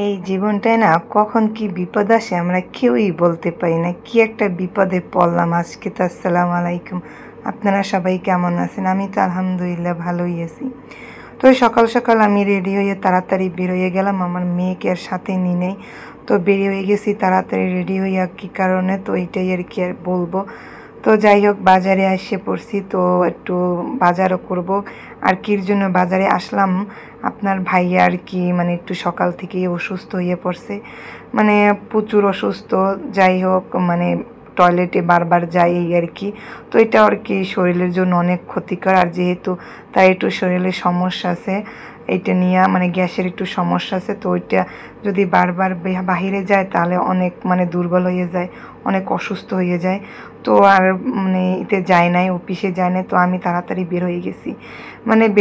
এই জীবনটায় না কখন কি বিপদ আসে আমরা কেউই বলতে পারি না। কি একটা বিপদে পড়লাম আজকে। তো আসসালামু আলাইকুম, আপনারা সবাই কেমন আছেন? আমি তো আলহামদুলিল্লাহ ভালোই আছি। তো সকাল সকাল আমি রেডি হয়ে তাড়াতাড়ি বের হয়ে গেলাম, আমার মেয়েকে আর সাথে নিই নেই। তো বেরিয়ে হয়ে গেছি তাড়াতাড়ি রেডি হইয়া, কী কারণে তো এইটাই আর কি আর বলবো। তো যাই হোক, বাজারে এসে পড়ছি, তো একটু বাজারও করব। আর কির জন্য বাজারে আসলাম, আপনার ভাইয়া আর কি মানে একটু সকাল থেকেই অসুস্থ হয়ে পড়ছে, মানে প্রচুর অসুস্থ। যাই হোক, মানে টয়লেটে বারবার যায় এই আর কি। তো এটা আর কি শরীরের জন্য অনেক ক্ষতিকর। আর যেহেতু তার একটু শরীরে সমস্যা আছে, এইটা নিয়ে মানে গ্যাসের একটু সমস্যা আছে, তো ওইটা যদি বারবার বাহিরে যায় তাহলে অনেক মানে দুর্বল হয়ে যায়, অনেক অসুস্থ হয়ে যায়। তো আর মানে এতে যায় নাই, অফিসে যায় নাই। তো আমি তাড়াতাড়ি বের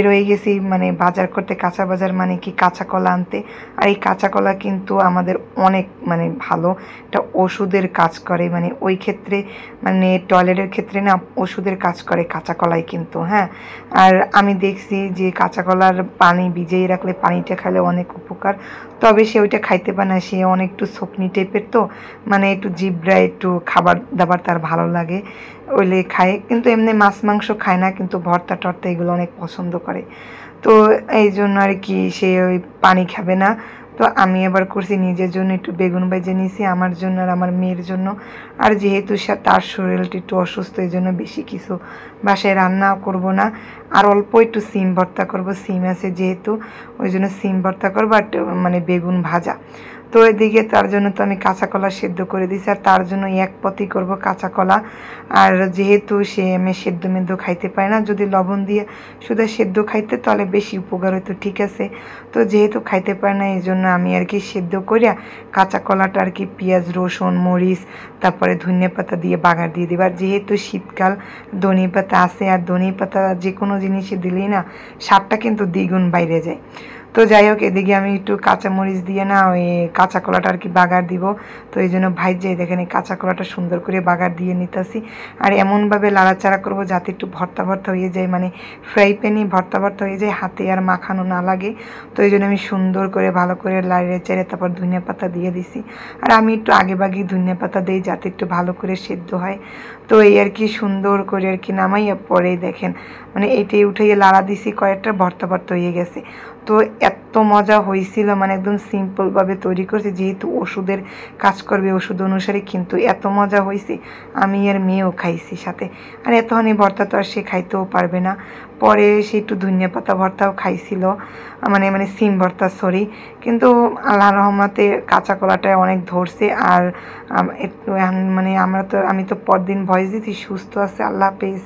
হয়ে গেছি, মানে বাজার করতে, কাঁচা বাজার মানে কি কাঁচা কলা আনতে। আর এই কাঁচা কলা কিন্তু আমাদের অনেক মানে ভালো একটা ওষুধের কাজ করে, মানে ওই ক্ষেত্রে মানে টয়লেটের ক্ষেত্রে না ওষুধের কাজ করে কাঁচা কলাই কিন্তু, হ্যাঁ। আর আমি দেখছি যে কাঁচা কলার পানি ভিজিয়ে রাখলে পানিটা খেলে অনেক উপকার। তবে সে ওইটা খাইতে পারে না, সে অনেক একটু শকনি টাইপের, তো মানে একটু জিব্রায় একটু খাবার দাবার তার ভালো লাগে, ওইলে খায়। কিন্তু এমনি মাছ মাংস খায় না, কিন্তু ভর্তা টর্তা এগুলো অনেক পছন্দ করে। তো এই জন্য আর কি সে ওই পানি খাবে না। তো আমি এবার করছি নিজের জন্য একটু বেগুন ভেজে নিয়েছি, আমার জন্য আর আমার মেয়ের জন্য। আর যেহেতু তার শরীরটা একটু অসুস্থ, এই জন্য বেশি কিছু বাসায় রান্নাও করব না। আর অল্প একটু সিম ভর্তা করব, সিম আছে যেহেতু, ওই জন্য সিম ভর্তা করবো। আর মানে বেগুন ভাজা। তো এদিকে তার জন্য তো আমি কাঁচা কলা সেদ্ধ করে দিয়েছি, আর তার জন্য এক পতি করব কাঁচা কলা। আর যেহেতু সে আমি সেদ্ধ মেদ্ধ খাইতে পারে না, যদি লবণ দিয়ে শুধু সেদ্ধ খাইতে তাহলে বেশি উপকার হতো, ঠিক আছে। তো যেহেতু খাইতে পারে না, এই জন্য আমি আর কি সেদ্ধ করিয়া কাঁচা কলাটা আর কি পেঁয়াজ রসুন মরিচ তারপরে ধনিয়া পাতা দিয়ে বাগার দিয়ে দেবো। আর যেহেতু শীতকাল, ধনিয়া পাতা আছে, আর ধনিয়া পাতা যে কোনো জিনিসে দিলেই না স্বাদটা কিন্তু দ্বিগুণ বাইরে যায়। তো যাই হোক, এদিকে আমি একটু কাঁচামরিচ দিয়ে না ওই কাঁচা কলাটা আর কি বাগার দিব। তো এই জন্য ভাইজাই দেখেন এই কাঁচা কলাটা সুন্দর করে বাগার দিয়ে নিতেছি। আর এমনভাবে লাড়াচাড়া করবো যাতে একটু ভর্তা ভর্তা হয়ে যায়, মানে ফ্রাই প্যানে ভর্তা ভর্তা হয়ে যায়, হাতে আর মাখানো না লাগে। তো এই জন্য আমি সুন্দর করে ভালো করে লাড়িয়ে চেড়ে তারপর ধনিয়া পাতা দিয়ে দিছি। আর আমি একটু আগে বাগিয়ে ধনিয়া পাতা দিই যাতে একটু ভালো করে সেদ্ধ হয়। তো এই আর কি সুন্দর করে আর কি নামাইয়া পরে দেখেন মানে এইটাই উঠাইয়ে লাড়া দিছি, কয়েকটা ভর্তা ভর্তা হয়ে গেছে। তো এত মজা হয়েছিল, মানে একদম সিম্পলভাবে তৈরি করছি, যেহেতু ওষুধের কাজ করবে ওষুধ অনুসারে, কিন্তু এত মজা হয়েছে। আমি আর মেয়েও খাইছি সাথে। আর এতখানি ভর্তা তো আর সে খাইতেও পারবে না। পরে সে একটু ধনিয়া পাতা ভর্তাও খাইছিল, মানে মানে সিম ভর্তা সরি। কিন্তু আল্লাহর রহমতে কাঁচা কলাটায় অনেক ধরছে। আর একটু মানে আমি তো পরদিন ভয়েস দিচ্ছি, সুস্থ আছে, আল্লাহ হাফেজ।